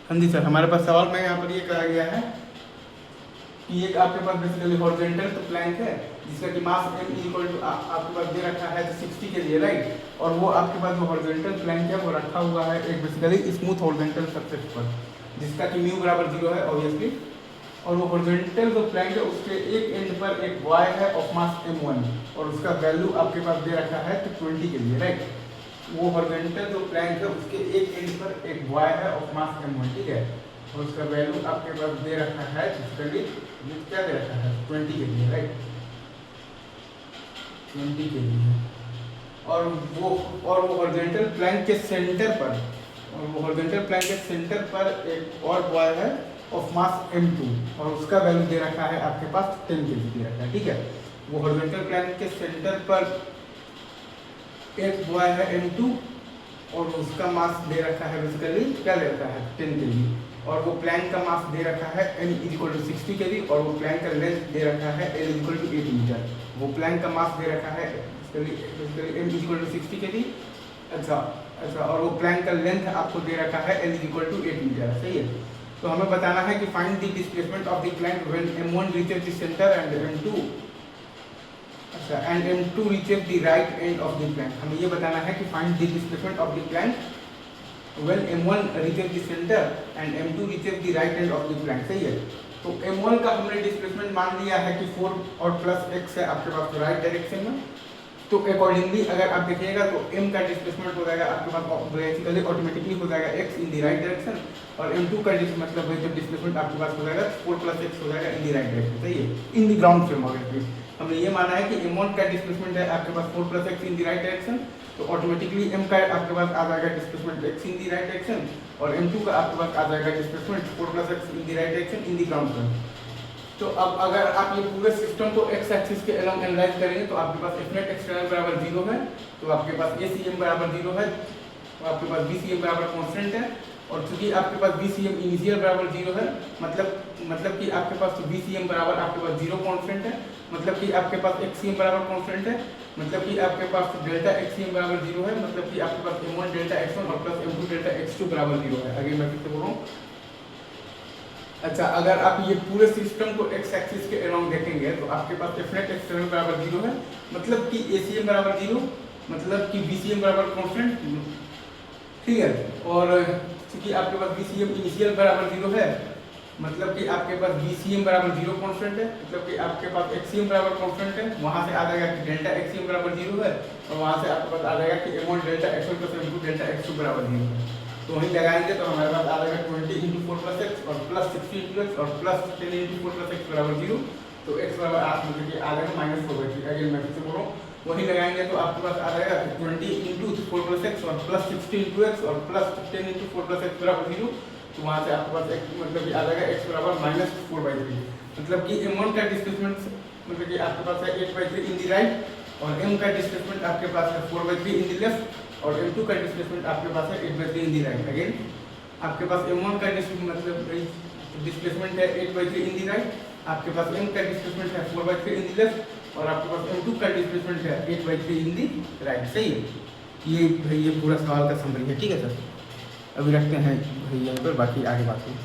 हाँ जी सर, हमारे पास सवाल में यहाँ पर ये कहा गया है कि एक आपके पास बेसिकली हॉरिजॉन्टल तो प्लैंक है जिसका कि मास m इक्वल टू आपके पास दे रखा है 60 के लिए, राइट। और वो आपके पास जो हॉरिजॉन्टल प्लैंक है वो रखा हुआ है एक बेसिकली स्मूथ हॉरिजॉन्टल सरफेस पर जिसका कि म्यू बराबर 0 है ऑब्वियसली। और वो हॉरिजॉन्टल जो प्लैंक है उसके एक एंड पर एक y है ऑफ मास m1 और उसका वैल्यू आपके पास दे रखा है 20 के लिए, राइट। वो हॉरिजॉन्टल जो प्लैंक है उसके एक एंड पर एक y है ऑफ मास m1, ठीक है। और उसका वैल्यू आपके पास दे रखा है बेसिकली क्या दे रखा है 20 के लिए, राइट, 20 के लिए। और वो हॉरिजॉन्टल प्लैंक के सेंटर पर एक और बॉय है ऑफ मास m2 और उसका वैल्यू दे रखा है आपके पास 10 के जी दे रखा है, ठीक है। वो हॉरिजॉन्टल प्लैंक के सेंटर पर एक बॉय है m2 और उसका मास दे रखा है बेसिकली क्या दे रखा है 10 के जी। और वो प्लैंक का मास दे रखा है n इक्वल टू 60 के जी और वो प्लैंक का लेंथ दे रखा है l इक्वल टू 8 मीटर। वो प्लैंक का मास दे रखा है बेसिकली m इक्वल टू 60 के जी। अच्छा, और वो प्लैंक का लेंथ आपको दे रखा है l इक्वल टू 8 मीटर, सही है। तो हमें बताना है कि find the displacement of the plank when m1 reaches the centre and m2 reaches the right end of the plank. हमें ये बताना है कि find the displacement of the plank when m1 reaches the center and m2 reaches the right end of the plank, सही है। तो m1 का हमने डिस्प्लेसमेंट मान लिया है कि 4 और प्लस x है आपके पास राइट डायरेक्शन में। तो अकॉर्डिंगली अगर आप देखिएगा तो m का डिस्प्लेसमेंट हो जाएगा आपके पास बेसिकली ऑटोमेटिकली हो जाएगा x in the right direction और m2 का मतलब है जो डिस्प्लेसमेंट आपके पास हो जाएगा 4 प्लस x हो जाएगा इन द राइट डायरेक्शन, सही है, in the ground frame. Obviously हमने ये माना है कि m1 का डिस्प्लेसमेंट है आपके पास 4 plus x in the right direction, तो ऑटोमेटिकली m का आपके पास आ जाएगा displacement x in the right direction और m2 का आपके पास आ जाएगा displacement 4 plus x in the right direction in the ground frame. तो अब अगर आप ये पूरे सिस्टम को x एक्सिस के अलोंग एनालाइज करेंगे तो आपके पास f नेट एक्सटर्नल बराबर 0 है, तो आपके पास ACM बराबर 0 है, तो आपके पास BCM बराबर कांस्टेंट है। और चूंकि आपके पास BCM इनिशियल बराबर 0 है मतलब कि आपके पास BCM बराबर आपके पास 0 कांस्टेंट है, मतलब कि आपके पास XCM बराबर कांस्टेंट है, मतलब कि आपके पास डेल्टा XCM बराबर 0 है, मतलब कि आपके पास m1 डेल्टा x1 और प्लस m2 डेल्टा x2 बराबर 0 है। आगे मैं फिर से बोल रहा हूँ। अच्छा, अगर आप ये पूरे सिस्टम को x एक्सिस के अलोंग देखेंगे तो आपके पास f नेट एक्सटर्नल बराबर 0 है, मतलब कि ACM बराबर 0, मतलब कि BCM बराबर कांस्टेंट, ठीक है। और क्योंकि आपके पास BCM इनिशियल बराबर 0 है, मतलब कि आपके पास BCM बराबर 0 कांस्टेंट है, मतलब कि आपके पास XCM बराबर कांस्टेंट है, वहां से आ जाएगा कि डेल्टा XCM बराबर 0 है और वहां से आपके पास आ जाएगा कि m1 delta x1 plus m2 delta x2 बराबर 0 है। तो वहीं लगाएंगे तो हमारे पास आ जाएगा 20 × 4 प्लस x और प्लस 60 × x और प्लस 10 × 4 प्लस x बराबर 0। तो x बराबर आप मतलब कि आ जाएगा -4/3। अगेन मैं फिर से बोल रहा हूँ, वहीं लगाएंगे तो आपके पास आ जाएगा 20 × 4 प्लस x और प्लस 60 × x और प्लस 10 × 4 प्लस x बराबर 0। तो वहाँ से आपके पास x मतलब कि आ जाएगा x बराबर -4/3, मतलब कि m1 का डिस्प्लेसमेंट मतलब कि आपके पास है 8/3 इन द राइट और m का डिस्प्लेसमेंट आपके पास है 4/3 इन द लेफ्ट और m2 का डिस्प्लेसमेंट आपके पास है 8/3 इन द राइट। अगेन आपके पास m1 का डिस्प्लेसमेंट है 8/3 इन द राइट, आपके पास m का डिस्प्लेसमेंट है 4/3 इन द लेफ्ट और आपके पास m2 का डिस्प्लेसमेंट है 8/3 इन द राइट, सही है। ये पूरा सवाल का समरी है, ठीक है सर। अभी रखते हैं भाई यहीं पर, बाकी आगे बात होगी।